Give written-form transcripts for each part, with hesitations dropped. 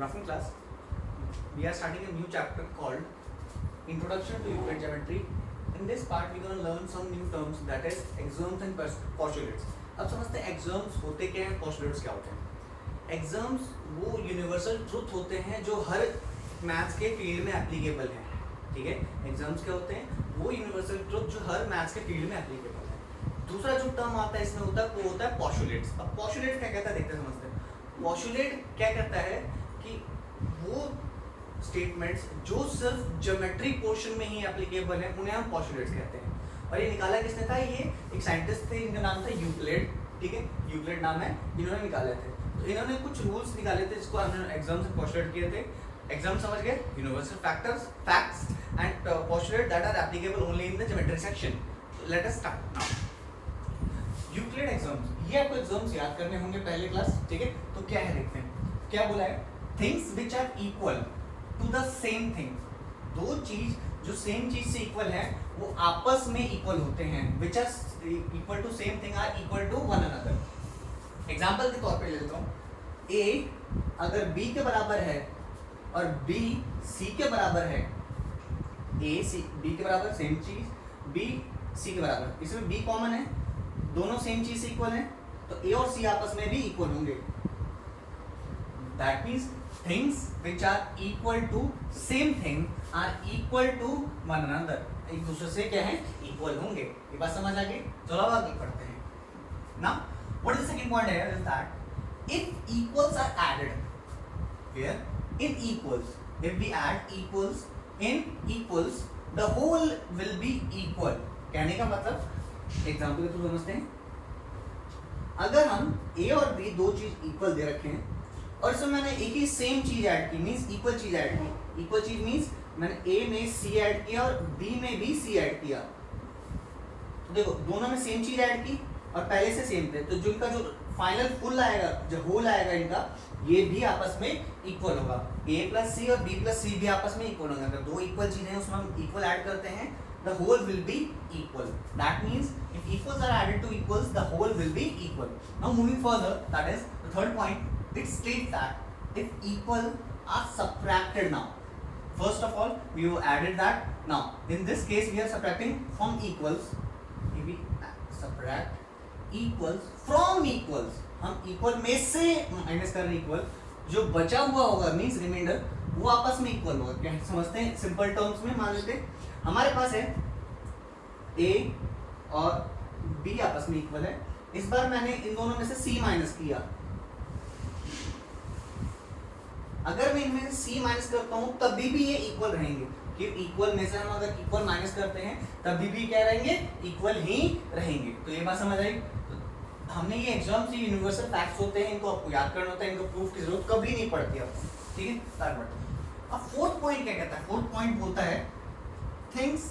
afternoon class. We are starting a new chapter called Introduction to Euclid Geometry. In this part we are going to learn some new terms, that is axioms and postulates. अब समझते हैं axioms होते क्या हैं, postulates क्या होते हैं. Axioms वो universal truth होते हैं जो हर मैथ्स के फील्ड में एप्लीकेबल हैं. ठीक है, axioms क्या होते हैं, वो universal truth जो हर मैथ्स के फील्ड में एप्लीकेबल है. दूसरा जो टर्म आता है इसमें होता है वो होता है postulates. अब postulate क्या कहता है देखते समझते हैं. postulate क्या कहता है कि वो स्टेटमेंट्स जो सिर्फ ज्योमेट्री पोर्शन में ही एप्लीकेबल है उन्हें हम postulates कहते हैं. और ये निकाला किसने था, ये एक साइंटिस्ट थे, इनका नाम था यूक्लिड. ठीक है, यूक्लिड नाम है, इन्होंने निकाले थे. तो इन्होंने कुछ रूल्स निकाले थे जिसको हमने एग्जाम से पोस्टुलेट किए थे. एग्जाम समझ गए, universal facts and postulate that are applicable only in the geometry section. Let us start now. Euclid axioms, ये आपको एग्जाम्स याद करने होंगे पहले क्लास. ठीक है, तो क्या है देखते हैं. क्या बोला है, things which are equal to the same thing. दो चीज जो सेम चीज से इक्वल है वो आपस में इक्वल होते हैं. Which are equal to same thing are equal to one another. Example के तौर पे ले लेता हूँ. ए अगर बी के बराबर है और बी सी के बराबर है, ए सी बी के बराबर सेम चीज, बी सी के बराबर, इसमें बी कॉमन है, दोनों सेम चीज से इक्वल है, तो ए और सी आपस में भी इक्वल होंगे. That means things which are equal to same thing are equal to one another. एक दूसरे से क्या है, इक्वल होंगे. ये बात समझ आ गई. चलो अब आगे पढ़ते हैं. Now what is the second point here is that if equals are added, here in equals, if we add equals in equals the whole will be equal. कहने का मतलब एग्जाम्पल के थ्रू समझते हैं. अगर हम ए और बी दो चीज इक्वल दे रखे हैं और इसमें मैंने एक ही सेम चीज ऐड की, मींस इक्वल चीज ऐड की. इक्वल चीज मींस मैंने ए में सी ऐड किया और बी में भी सी ऐड किया. तो देखो दोनों में सेम चीज ऐड की और पहले से सेम थे, तो जो इनका जो फाइनल फुल आएगा, जो होल आएगा इनका, ये भी आपस में इक्वल होगा. ए प्लस सी और बी प्लस सी भी आपस में इक्वल होंगे. अगर दो इक्वल चीजें हैं उसमें हम इक्वल ऐड करते हैं, the whole will be equal. That means if equals are added to equals, the whole will be equal. Now moving further, that is the third point. It states that if equal are subtracted now. First of all, we have added that. Now in this case, we are subtracting from equals. If we subtract equals from equals, हम equal में से minus कर रहे equal, जो बचा हुआ होगा means remainder, वो आपस में इक्वल होगा. क्या समझते हैं, सिंपल टर्म्स में मान लेते हैं हमारे पास है A और B आपस में इक्वल है. इस बार मैंने इन दोनों में से C माइनस किया. अगर मैं इनमें से C माइनस करता हूं तब भी ये इक्वल रहेंगे. कि इक्वल में से हम अगर इक्वल माइनस करते हैं तब भी क्या रहेंगे, इक्वल ही रहेंगे. तो ये बात समझ आई. तो हमने ये एग्जाम से यूनिवर्सल फैक्ट्स होते हैं, इनको आपको याद करना होता है, इनको प्रूफ की जरूरत कभी नहीं पड़ती आपको. ठीक है. अब फोर्थ पॉइंट क्या कहता है, फोर्थ पॉइंट बोलता है थिंग्स,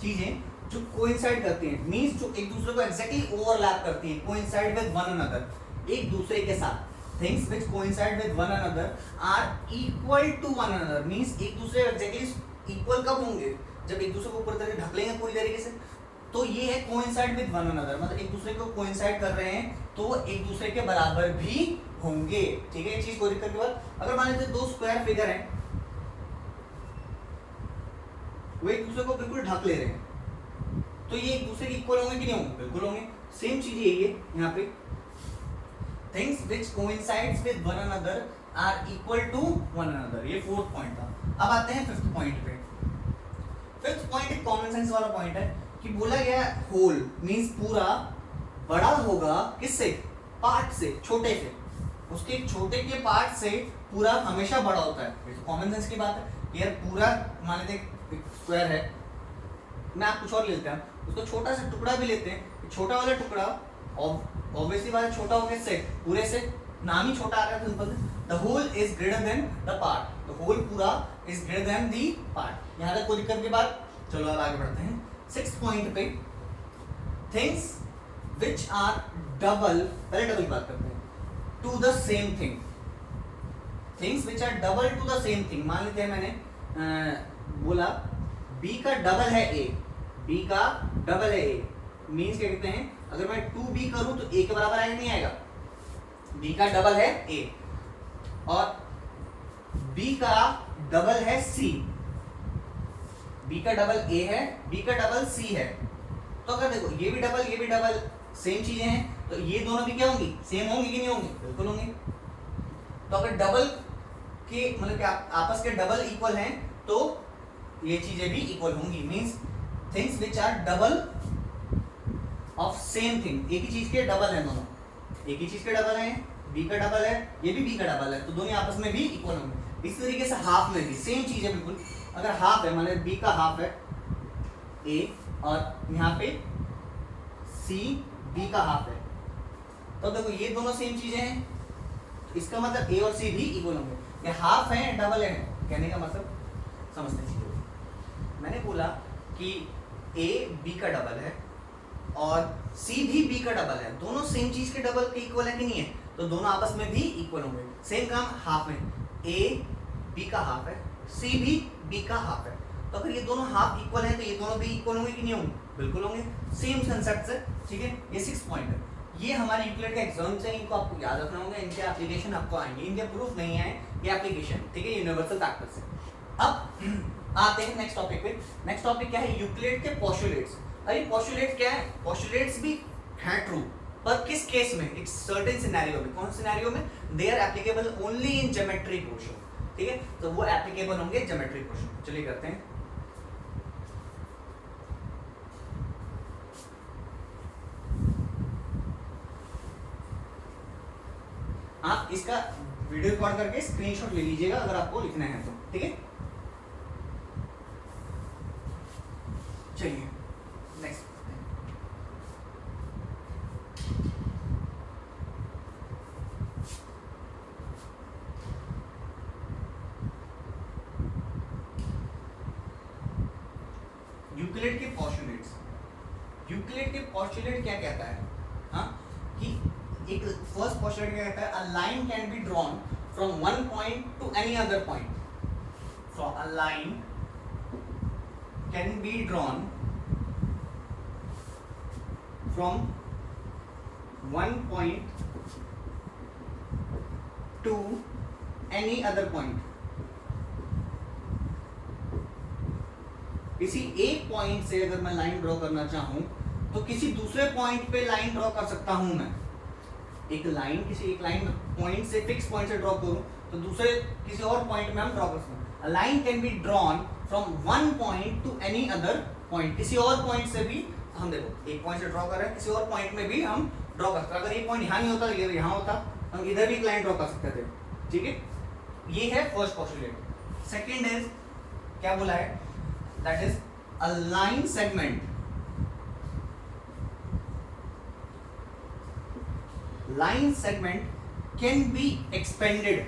चीजें जो कोइंसाइड करती हैं, मींस जो एक दूसरे को एग्जैक्टली ओवरलैप करती हैं, कोइंसाइड विद वन अनदर, एक दूसरे के साथ. Things which coincide with one another are equal to one another, means एक दूसरे एग्जैक्टली इक्वल कब होंगे, जब एक दूसरे को ऊपर तरीके ढक लेंगे पूरी तरीके से. तो ये है कोइंसाइड विद वन अनदर, मतलब एक दूसरे को कोइंसाइड कर रहे हैं तो एक दूसरे के बराबर भी होंगे. ठीक है, ये चीज को दिक्कत के बाद अगर मान लीजिए दो स्क्वायर फिगर हैं, वो एक दूसरे को बिल्कुल ढक ले रहे हैं, तो ये एक दूसरे के इक्वल होंगे कि नहीं होंगे, बिल्कुल होंगे. सेम चीज यही है यहाँ पे. Things which coincides with one another are equal to one another. ये फोर्थ पॉइंट था. अब आते हैं फिफ्थ पॉइंट पे. फिफ्थ पॉइंट एक कॉमन सेंस वाला पॉइंट है कि बोला गया होल मींस पूरा बड़ा होगा किससे, पार्ट से, छोटे से. उसके छोटे के पार्ट से पूरा हमेशा बड़ा होता है. ये तो कॉमन सेंस की बात है. यार पूरा मान लेते हैं स्क्वायर है, मैं आप कुछ और लेते हैं, उसको छोटा सा टुकड़ा भी लेते हैं. छोटा वाला टुकड़ा ऑब्वियसली वाला छोटा हो गया से, पूरे से नाम ही छोटा आ रहा है. Simple, the whole is greater than the part. The whole पूरा is greater than the part. यहाँ तक कोई दिक्कत की बात. चलो अब आगे बढ़ते हैं. सिक्स्थ पॉइंट पे थिंग्स विच आर डबल, पहले डबल की बात करते हैं, to the same thing. Things which are double to the same thing. मान लेते हैं मैंने बोला B का डबल है A, B का डबल है A, मीन्स क्या कहते हैं, अगर मैं 2B करूं तो A के बराबर आएगा नहीं आएगा. B का डबल है A और बी का डबल है सी, बी का डबल ए है, बी का डबल सी है, तो अगर देखो ये भी डबल सेम चीजें हैं, तो ये दोनों भी क्या होंगी, सेम होंगी कि नहीं होंगी, बिल्कुल होंगी। तो अगर डबल के मतलब कि आपस के डबल इक्वल हैं तो ये चीजें भी इक्वल होंगी, means things which are double of same thing, एक ही चीज के डबल हैं दोनों, एक ही चीज के डबल हैं, बी का डबल है, ये भी बी का डबल है, तो दोनों आपस में भी इक्वल होंगे। इस तरीके से हाफ में भी सेम चीज है बिल्कुल, अगर हाफ है मान बी का हाफ है ए और यहाँ पे सी बी का हाफ है, तो देखो ये दोनों सेम चीजें हैं, तो इसका मतलब ए और सी भी इक्वल होंगे। ये हाफ है डबल है, कहने का मतलब समझते चीजें। मैंने बोला कि ए बी का डबल है और सी भी बी का डबल है, दोनों सेम चीज के डबल के इक्वल है कि नहीं है, तो दोनों आपस में भी इक्वल होंगे। सेम काम हाफ में, ए बी का हाफ है, सी भी बी का हाफ है, तो अगर ये दोनों हाफ इक्वल है तो ये दोनों भी इक्वल होंगे कि नहीं होंगे, बिल्कुल होंगे। सेम कंसेप्ट है, ठीक है। ये 6 पॉइंट है, ये हमारे यूक्लिड के एग्जाम्स हैं, इनको आपको याद रखना होगा, इनके एप्लीकेशन आपको आएंगे, इनके प्रूफ नहीं है ये एप्लीकेशन, ठीक है, यूनिवर्सल फैक्टर से। अब आते हैं नेक्स्ट टॉपिक पे। नेक्स्ट टॉपिक क्या है, यूक्लिड के पोस्टुलेट्स। अरे पोस्टुलेट क्या है, पोस्टुलेट्स भी हैं ट्रू, पर किस केस में, एक सर्टेन सिनेरियो में। कौन सिनेरियो में, they are applicable only in geometry portion, ठीक है, तो वो एप्लीकेबल होंगे ज्योमेट्री पोर्शन। चलिए करते हैं। आप इसका वीडियो रिकॉर्ड करके स्क्रीनशॉट ले लीजिएगा अगर आपको लिखना है तो, ठीक है। चलिए नेक्स्ट। यूक्लिड के पोस्टुलेट्स, यूक्लिड के पोस्टुलेट क्या कहता है, हाँ, कि एक फर्स्ट पोस्टुलेट क्या कहता है, a line can be drawn from one point two any other point, from a line can be drawn from one point two any other point. किसी एक पॉइंट से अगर मैं लाइन ड्रॉ करना चाहूं तो किसी दूसरे पॉइंट पे लाइन ड्रॉ कर सकता हूं मैं। एक लाइन, किसी एक लाइन पॉइंट से, फिक्स पॉइंट से ड्रॉ करूं तो दूसरे किसी और पॉइंट में हम ड्रॉ कर सकते हैं। A line can be drawn from one point two any other point, किसी और पॉइंट से भी हम, देखो एक पॉइंट से ड्रॉ कर रहे हैं, किसी और पॉइंट में भी हम ड्रॉ कर सकते हैं। अगर एक पॉइंट यहाँ नहीं होता तो ये यहाँ होता, हम इधर भी एक लाइन ड्रॉ कर सकते थे, ठीक है। ये है फर्स्ट पोस्टुलेट। सेकेंड इज क्या बोला है, that is a line segment, line segment can be expanded,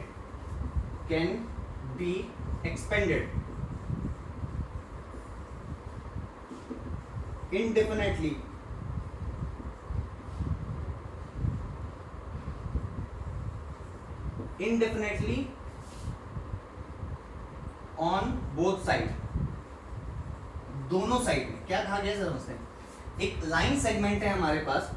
can be expanded indefinitely, indefinitely on both side, दोनों साइड में। क्या कहा गया समझते हैं, एक लाइन सेगमेंट है हमारे पास,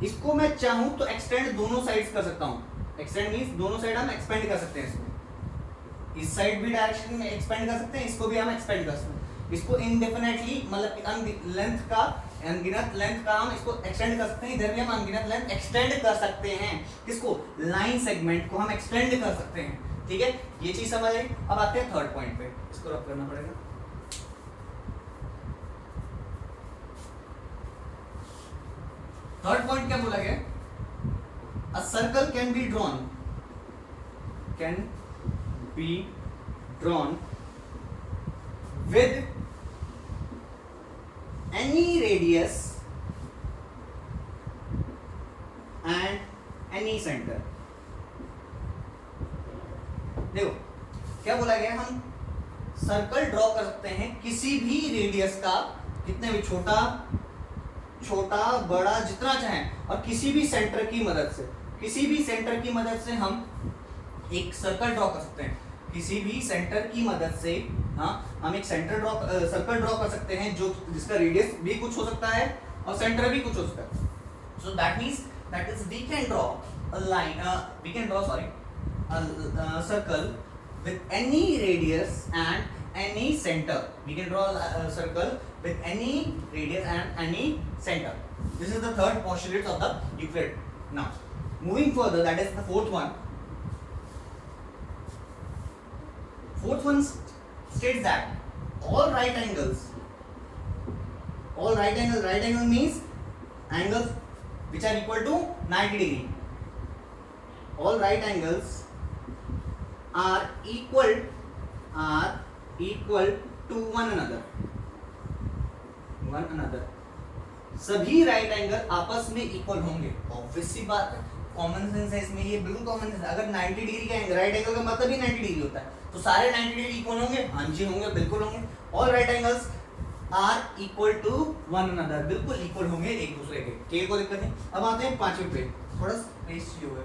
इसको मैं चाहूं तो एक्सटेंड दोनों साइड्स कर सकता हूं। एक्सटेंड मींस दोनों साइड हम एक्सपेंड कर सकते हैं इसको, इस साइड भी डायरेक्शन में एक्सपेंड कर सकते हैं, इसको भी हम एक्सपेंड कर सकते हैं। इसको इनडेफिनेटली मतलब लेंथ का, अनगिनत लेंथ का हम इसको एक्सटेंड कर सकते हैं, इधर भी हम अनगिनत लेंथ एक्सटेंड कर सकते हैं। किसको, लाइन सेगमेंट को हम एक्सटेंड कर सकते हैं, ठीक है। ये चीज समझ आई। अब आते हैं थर्ड पॉइंट पे, इसको रब करना पड़ेगा। थर्ड पॉइंट क्या बोला गया, a circle can be drawn, can be drawn with any radius and any centre. देखो क्या बोला गया, हम सर्कल ड्रॉ कर सकते हैं किसी भी रेडियस का, कितने भी, छोटा बड़ा जितना चाहें, और किसी भी सेंटर की मदद से, किसी भी सेंटर की मदद से हम एक सर्कल ड्रॉ कर सकते हैं, किसी भी सेंटर की मदद से, हाँ, हम एक सर्कल ड्रॉ कर सकते हैं जो जिसका रेडियस भी कुछ हो सकता है और सेंटर भी कुछ हो सकता है। So that means that is we can draw a line, we can draw, sorry, a circle with any radius and any center. We can draw a circle with any radius and any center. This is the third postulate of the Euclid. Now, moving further, that is the fourth one. Fourth one states that all right angles, right angle means angles which are equal to 90 degree. All right angles are equal to one another. सभी right angle आपस में equal होंगे. Obvious सी बात है, common sense है इसमें, ये बिल्कुल कॉमन सेंस. अगर 90 डिग्री का एंगल, राइट एंगल का मतलब ही 90 डिग्री होता है, तो सारे 90 डिग्री इक्वल होंगे. हाँ जी होंगे, बिल्कुल होंगे. All right angles are equal to one another, बिल्कुल इक्वल होंगे एक दूसरे के. ठीक है, कोई दिक्कत नहीं. अब आते हैं पांचवें पे. थोड़ा स्पेस चाहिए होगा.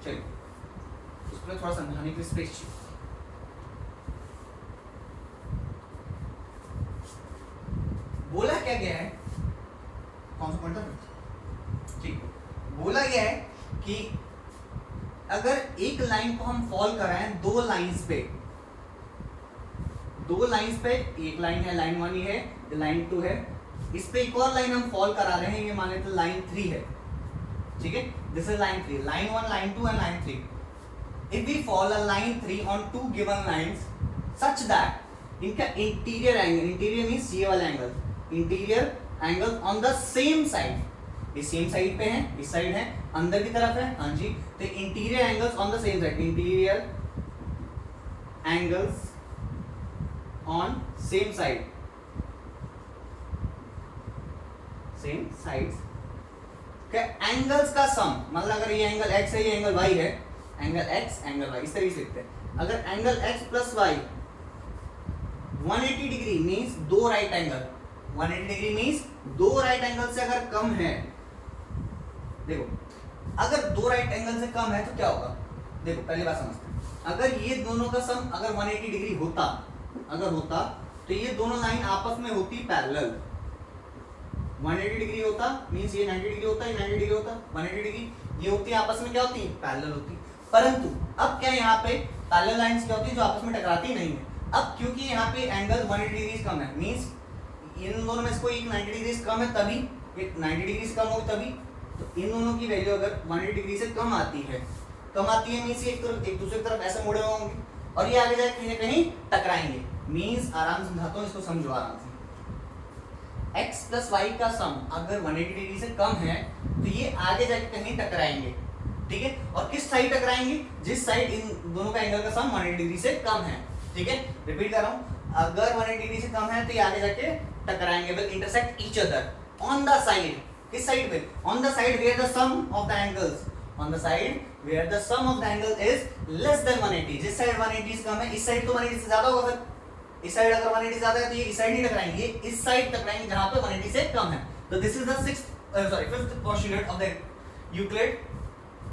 चलिए, इसको थोड़ा समझाने की स्पेस चाहिए. बोला क्या गया है, कौन सा पॉइंट है? ठीक, बोला गया है कि अगर एक लाइन को हम फॉल कराएं दो लाइंस पे, एक लाइन है, लाइन 1 है, लाइन 2 है, इस पे एक और लाइन हम फॉल करा रहे हैं, ये मान लेते लाइन 3 है. ठीक है, this is line 3, line 1, line 2 and line 3. If we fall a line 3 on two given lines such that इनका इंटीरियर एंगल, इंटीरियर मींस ये वाला angle, interior angle on the same side, ये सेम साइड पे है, इस side है, अंदर की तरफ है. हाँ जी, तो interior angles on the same side, interior angles on same side, same sides के एंगल्स का सम, मतलब अगर ये एंगल x है, ये एंगल y है, एंगल x एंगल y, इस तरीके से लिखते हैं. अगर angle x plus y 180 degree means दो राइट एंगल, 180 डिग्री मींस दो राइट एंगल से अगर कम है, देखो अगर दो राइट एंगल से कम है तो क्या होगा. देखो पहली बात समझते हैं. अगर ये दोनों का सम अगर 180 डिग्री होता, तो ये दोनों लाइन आपस में होती पैरेलल. 180 डिग्री होता मींस ये 90 डिग्री होता, ये 90 डिग्री होता, 180 डिग्री ये होती है, आपस में क्या होती है, पैरेलल होती. परंतु अब क्या यहाँ पे पैरेलल लाइंस क्या होती है, जो आपस में टकराती नहीं है. अब क्योंकि यहाँ पे एंगल 180 डिग्री कम है, मींस इन दोनों में से कोई 90 डिग्री कम है, तभी ये 90 डिग्री से कम होगी तभी. तो इन दोनों की वैल्यू अगर 180 डिग्री से कम आती है मींस ये एक दूसरे की तरफ ऐसे मुड़े होंगे और ये आगे जाके कहीं ना कहीं टकराएंगे. मींस आराम से समझाता हूँ, इसको समझो आराम से. x प्लस वाई का सम अगर 180 डिग्री से कम है तो ये आगे जाके कहीं टकराएंगे. ठीक है, और किस साइड टकराएंगे, जिस साइड इन दोनों का एंगल का सम 180 डिग्री से कम है. ठीक है, रिपीट कर रहा हूं, अगर 180 डिग्री से कम है तो ये आगे जाके टकराएंगे, will intersect each other on the side. किस साइड पे, on the side where the sum of the angles, on the side where the sum of the angle is less than 180. जिस साइड 180 से कम है, इस साइड तो 180 से ज्यादा होगा. फिर इस साइड अगर 180 ज्यादा है तो ये इस साइड नहीं टकराएंगे, ये इस साइड टकराएंगे जहां पे 180 से कम है. तो this is the fifth postulate of the Euclid